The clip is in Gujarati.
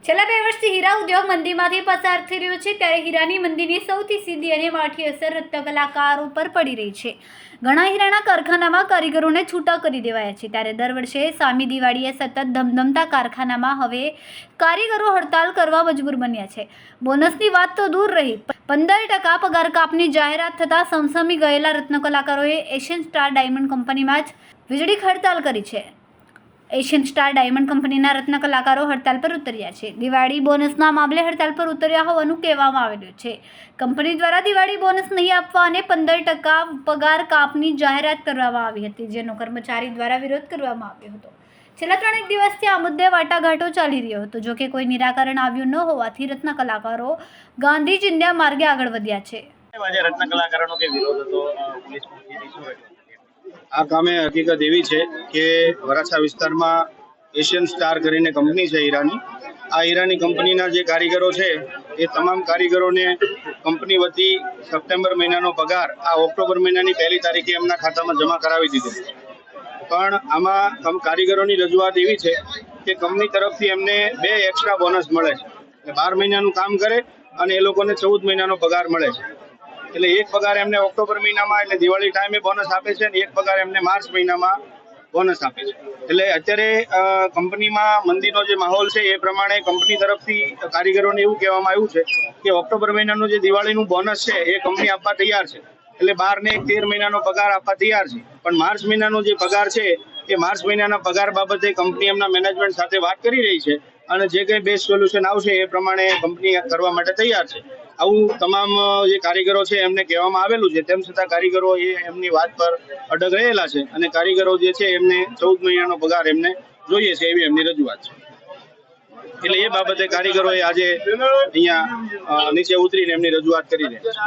છેલ્લા 2 વર્ષથી હીરા ઉદ્યોગ મંદીમાંથી પસાર થઈ રહ્યો છે, ત્યારે હીરાની મંદીની સૌથી સીધી અને માઠી અસર રત્નકલાકારો પર પડી રહી છે. ઘણા હીરાના કારખાનામાં કારીગરોને છૂટા કરી દેવાયા છે, ત્યારે દર વર્ષે સામી દિવાળીએ સતત ધમધમતા કારખાનામાં હવે કારીગરો હડતાલ કરવા મજબૂર બન્યા છે. બોનસની વાત તો દૂર રહી, 15% પગાર કાપની જાહેરાત થતાં સમસમી ગયેલા રત્નકલાકારોએ એશિયન સ્ટાર ડાયમંડ કંપનીમાં જ વીજળી હડતાલ કરી છે. એશિયન સ્ટાર ડાયમંડ કંપનીના રત્ન કલાકારો હડતાલ પર ઉતર્યા છે. દિવાળી બોનસના મામલે હડતાલ પર ઉતર્યા હોવાનું કહેવામાં આવેલું છે. કંપની દ્વારા દિવાળી બોનસ નહીં આપવા અને 15% પગાર કાપની જાહેરાત કરવામાં આવી હતી, જેનો કર્મચારી દ્વારા વિરોધ કરવામાં આવ્યો હતો. છેલ્લા 3 દિવસથી આ મુદ્દે વાટાઘાટો ચાલી રહ્યો હતો. જોકે કોઈ નિરાકરણ આવ્યું ન હોવાથી રત્ન કલાકારો ગાંધી ચિંધ્યા માર્ગે આગળ વધ્યા છે. રત્ન કલાકારોનો કે વિરોધ હતો પોલીસ આ કામે હકીકત એવી છે કે વરાછા વિસ્તારમાં એશિયન સ્ટાર કરીને કંપની છે હીરાની. આ હીરાની કંપનીના જે કારીગરો છે એ તમામ કારીગરોને કંપની વતી સપ્ટેમ્બર મહિનાનો પગાર આ ઓક્ટોબર મહિનાની 1લી તારીખે એમના ખાતામાં જમા કરાવી દીધો. પણ આમાં કારીગરોની રજૂઆત એવી છે કે કંપની તરફથી એમને 2 એક્સ્ટ્રા બોનસ મળે છે. 12 મહિનાનું કામ કરે અને એ લોકોને 14 મહિનાનો પગાર મળે છે. એટલે એક પગાર એમને ઓક્ટોબર મહિનામાં એટલે દિવાળી ટાઈમે બોનસ આપે છે અને એક પગાર એમને માર્ચ મહિનામાં બોનસ આપે છે. એટલે અત્યારે કંપનીમાં મંદીનો જે માહોલ છે એ પ્રમાણે કંપની તરફથી કારીગરોને એવું કહેવામાં આવ્યું છે કે ઓક્ટોબર મહિનાનું જે દિવાળીનું બોનસ છે એ કંપની આપવા તૈયાર છે. એટલે 12 ને 13 મહિનાનો પગાર આપવા તૈયાર છે. પણ માર્ચ મહિનાનો જે પગાર છે એ માર્ચ મહિનાના પગાર બાબતે કંપની એમના મેનેજમેન્ટ સાથે વાત કરી રહી છે અને જે કંઈ બેસ્ટ સોલ્યુશન આવશે એ પ્રમાણે કંપની કરવા માટે તૈયાર છે. આવું તમામ જે કારીગરો છે એમને કહેવામાં આવેલું છે. તેમ છતાં કારીગરો એ એમની વાત પર અડગ રહેલા છે અને કારીગરો જે છે એમને 14 મહિનાનો પગાર એમને જોઈએ છે એવી એમની રજૂઆત છે. એટલે એ બાબતે કારીગરોએ આજે અહીંયા નીચે ઉતરીને એમની રજૂઆત કરી છે.